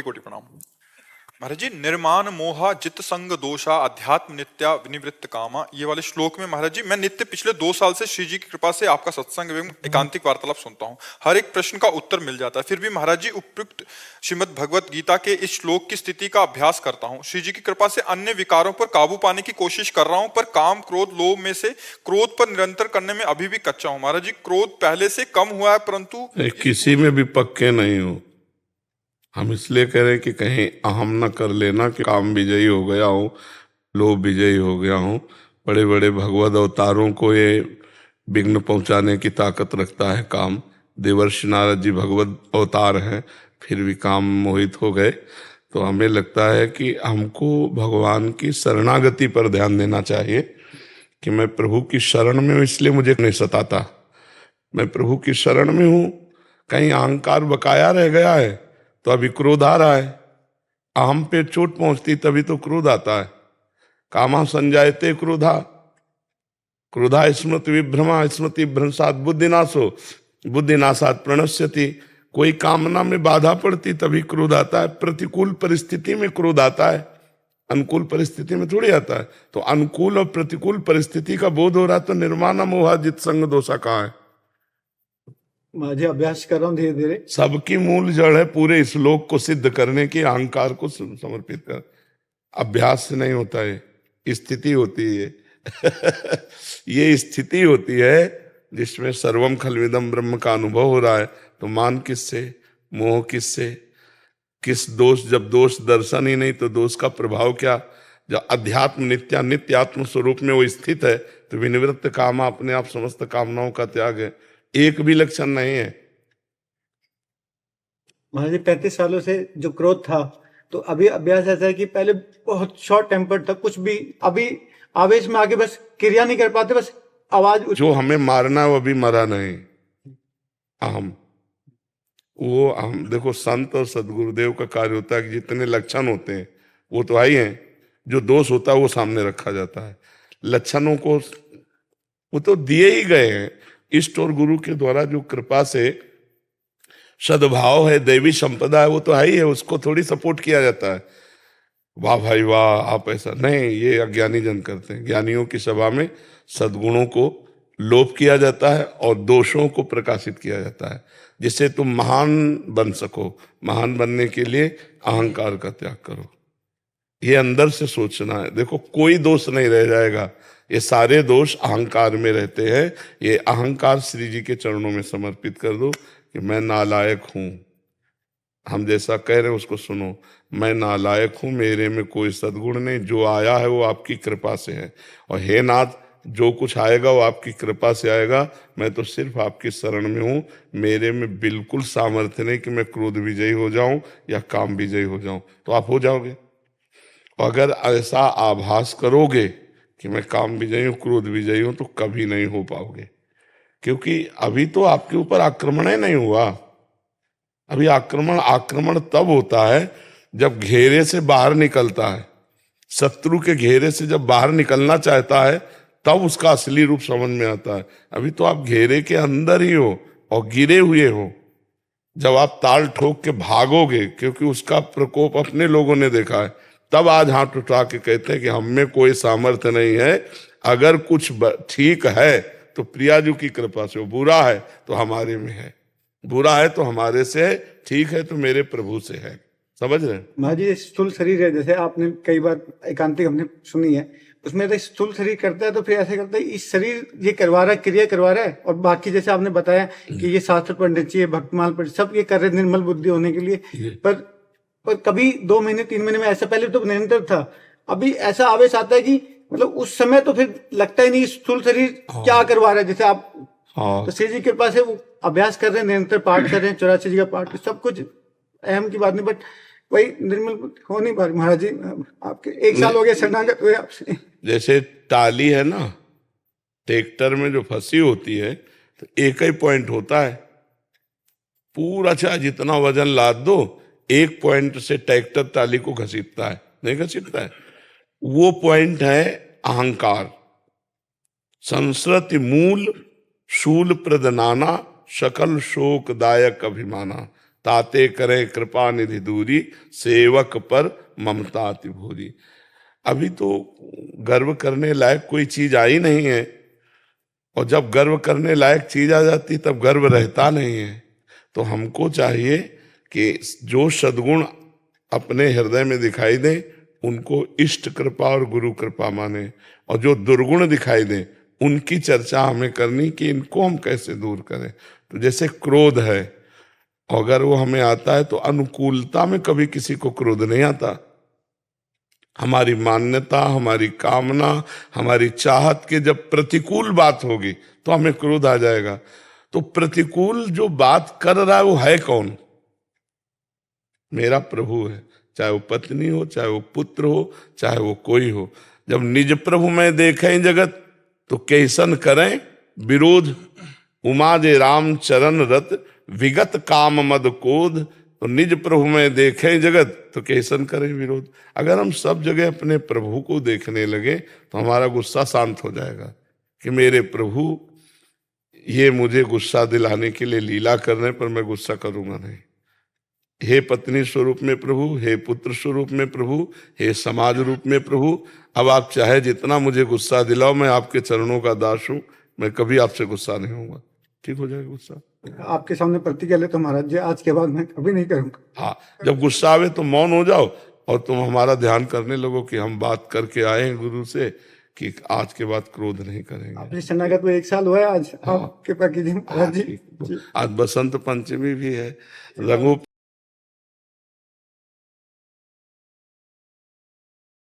कोटि प्रणाम। महाराज जी, निर्माण मोहा जित संग दोषा अध्यात्म नित्या विनिवृत्त कामा, ये वाले श्लोक में महाराज जी मैं नित्य पिछले 2 साल से श्री जी की कृपा से आपका सत्संग एवं एकांतिक वार्तालाप सुनता हूँ। हर एक प्रश्न का उत्तर मिल जाता है, फिर भी महाराज जी उपयुक्त श्रीमद् भगवत गीता के इस श्लोक की स्थिति का अभ्यास करता हूँ। श्री जी की कृपा से अन्य विकारों पर काबू पाने की कोशिश कर रहा हूँ, पर काम क्रोध लोभ में से क्रोध पर निरंतर करने में अभी भी कच्चा हूँ। महाराज जी, क्रोध पहले से कम हुआ है, परंतु किसी में भी पक्के नहीं हो। हम इसलिए कह रहे हैं कि कहीं अहम न कर लेना कि काम विजयी हो गया हूँ, लोभ विजयी हो गया हूँ। बड़े बड़े भगवत अवतारों को ये विघ्न पहुंचाने की ताकत रखता है काम। देवर्षि नारद जी भगवत अवतार हैं, फिर भी काम मोहित हो गए। तो हमें लगता है कि हमको भगवान की शरणागति पर ध्यान देना चाहिए कि मैं प्रभु की शरण में हूँ, इसलिए मुझे नहीं सताता। मैं प्रभु की शरण में हूँ, कहीं अहंकार बकाया रह गया है तो अभी क्रोध आ रहा है। अहम पे चोट पहुंचती तभी तो क्रोध आता है। कामा संजायते क्रोधा, क्रोधा स्मृति विभ्रमा, स्मृति भ्रंशात बुद्धिनाशो, बुद्धिनाशात प्रणश्यति। कोई कामना में बाधा पड़ती तभी क्रोध आता है। प्रतिकूल परिस्थिति में क्रोध आता है, अनुकूल परिस्थिति में थोड़ी आता है। तो अनुकूल और प्रतिकूल परिस्थिति का बोध हो रहा तो निर्माण मोहा जित संग दोषा कहाँ है? मैं अभ्यास कर रहा हूँ धीरे धीरे। सबकी मूल जड़ है पूरे श्लोक को सिद्ध करने की, अहंकार को समर्पित कर। अभ्यास से नहीं होता है, स्थिति होती है। ये स्थिति होती है जिसमें सर्वम खलविदम ब्रह्म का अनुभव हो रहा है। तो मान किससे, मोह किससे, किस दोष? जब दोष दर्शन ही नहीं तो दोष का प्रभाव क्या? जब अध्यात्म नित्या नित्य आत्म स्वरूप में वो स्थित है तो विनिवृत्त कामा, अपने आप समस्त कामनाओं का त्याग है। एक भी लक्षण नहीं है। महाराज जी 35 सालों से जो क्रोध था, तो अभी अभ्यास ऐसा है कि पहले बहुत शॉर्ट टेम्पर्ड था, कुछ भी अभी आवेश में आके बस क्रिया नहीं कर पाते, बस आवाज जो हमें मारना है वो अभी मरा नहीं। अहम, वो अहम। देखो संत और सदगुरुदेव का कार्य होता है कि जितने लक्षण होते हैं वो तो आई हैं, जो दोष होता है वो सामने रखा जाता है। लक्षणों को वो तो दिए ही गए हैं इष्ट और गुरु के द्वारा। जो कृपा से सद्भाव है, दैवी संपदा है, वो तो है ही है, उसको थोड़ी सपोर्ट किया जाता है। वाह भाई वाह, आप ऐसा नहीं, ये अज्ञानी जन करते हैं। ज्ञानियों की सभा में सद्गुणों को लोप किया जाता है और दोषों को प्रकाशित किया जाता है, जिससे तुम महान बन सको। महान बनने के लिए अहंकार का त्याग करो, ये अंदर से सोचना है। देखो कोई दोष नहीं रह जाएगा, ये सारे दोष अहंकार में रहते हैं। ये अहंकार श्री जी के चरणों में समर्पित कर दो कि मैं नालायक हूं। हम जैसा कह रहे हैं उसको सुनो। मैं नालायक हूं, मेरे में कोई सद्गुण नहीं, जो आया है वो आपकी कृपा से है। और हे नाथ, जो कुछ आएगा वो आपकी कृपा से आएगा। मैं तो सिर्फ आपकी शरण में हूं, मेरे में बिल्कुल सामर्थ्य नहीं कि मैं क्रोध विजयी हो जाऊं या काम विजयी हो जाऊं। तो आप हो जाओगे। अगर ऐसा आभास करोगे कि मैं काम विजयी हूं, क्रोध विजयी हूं, तो कभी नहीं हो पाओगे। क्योंकि अभी तो आपके ऊपर आक्रमण ही नहीं हुआ। अभी आक्रमण तब होता है जब घेरे से बाहर निकलता है। शत्रु के घेरे से जब बाहर निकलना चाहता है तब उसका असली रूप समझ में आता है। अभी तो आप घेरे के अंदर ही हो और गिरे हुए हो। जब आप ताल ठोक के भागोगे, क्योंकि उसका प्रकोप अपने लोगों ने देखा है, तब आज हाथ उठा के कहते हैं कि हम में कोई सामर्थ्य नहीं है। अगर कुछ ठीक है तो प्रियाजू की कृपा से, वो बुरा है तो हमारे में है, बुरा है तो हमारे से है, ठीक है तो मेरे प्रभु से है। समझ रहे हैं? महाराज जी स्थूल शरीर है, जैसे आपने कई बार एकांतिक हमने सुनी है, उसमें तो स्थूल शरीर करता है तो फिर ऐसे करता है इस शरीर ये करवा रहा है, क्रिया करवा रहा है, और बाकी जैसे आपने बताया कि ये शास्त्र पंडित जी, भक्तमाल पंडित, सब ये कर रहे निर्मल बुद्धि होने के लिए। पर कभी 2 महीने 3 महीने में ऐसा, पहले तो निरंतर था, अभी ऐसा आवेश आता है कि मतलब उस समय तो फिर लगता ही नहीं स्थूल शरीर क्या करवा रहा है। जैसे आप तो श्री जी के कृपा से वो अभ्यास कर रहे हैं, निरंतर पाठ कर रहे हैं, 84 जी का पाठ, सब कुछ अहम की बात नहीं, बट वही निर्मल हो नहीं पा रही। महाराज जी आपके 1 साल हो गया शरणागत हुए आपसे। जैसे टाली है ना, ट्रैक्टर में जो फंसी होती है तो एक ही पॉइंट होता है, पूरा चाहे जितना वजन लाद दो, एक पॉइंट से ट्रैक्टर टाली को घसीटता है, नहीं घसीटता है। वो पॉइंट है अहंकार। संस्कृति मूल शूल प्रदनाना, सकल शोक दायक अभिमाना। ताते करे कृपा निधि दूरी, सेवक पर ममता अति भूरी। अभी तो गर्व करने लायक कोई चीज आई नहीं है, और जब गर्व करने लायक चीज आ जाती तब गर्व रहता नहीं है। तो हमको चाहिए कि जो सद्गुण अपने हृदय में दिखाई दे उनको इष्ट कृपा और गुरु कृपा माने, और जो दुर्गुण दिखाई दे उनकी चर्चा हमें करनी कि इनको हम कैसे दूर करें। तो जैसे क्रोध है, अगर वो हमें आता है तो अनुकूलता में कभी किसी को क्रोध नहीं आता। हमारी मान्यता, हमारी कामना, हमारी चाहत के जब प्रतिकूल बात होगी तो हमें क्रोध आ जाएगा। तो प्रतिकूल जो बात कर रहा है वो है कौन? मेरा प्रभु है, चाहे वो पत्नी हो, चाहे वो पुत्र हो, चाहे वो कोई हो। जब निज प्रभु में देखें जगत तो कैसन करें विरोध, उमा जे राम चरण रत विगत काम मद कोध। तो निज प्रभु में देखें जगत तो कैसन करें विरोध। अगर हम सब जगह अपने प्रभु को देखने लगे तो हमारा गुस्सा शांत हो जाएगा कि मेरे प्रभु ये मुझे गुस्सा दिलाने के लिए लीला करने पर मैं गुस्सा करूंगा नहीं। हे पत्नी स्वरूप में प्रभु, हे पुत्र स्वरूप में प्रभु, हे समाज रूप में प्रभु, अब आप चाहे जितना मुझे गुस्सा दिलाओ, मैं आपके चरणों का दास हूं, मैं कभी आपसे गुस्सा नहीं होऊंगा। ठीक हो जाएगा गुस्सा। आपके सामने प्रतिज्ञा ले तो महाराज जी आज के बाद मैं कभी नहीं करूंगा। हाँ, जब गुस्सा आवे तो मौन हो जाओ और तुम हमारा ध्यान करने लगो कि हम बात करके आए हैं गुरु से कि आज के बाद क्रोध नहीं करेंगे। आपने शरणागत में 1 साल हुआ है आज। आप कृपा कीजिए महाराज जी। आज बसंत पंचमी भी है, रंगों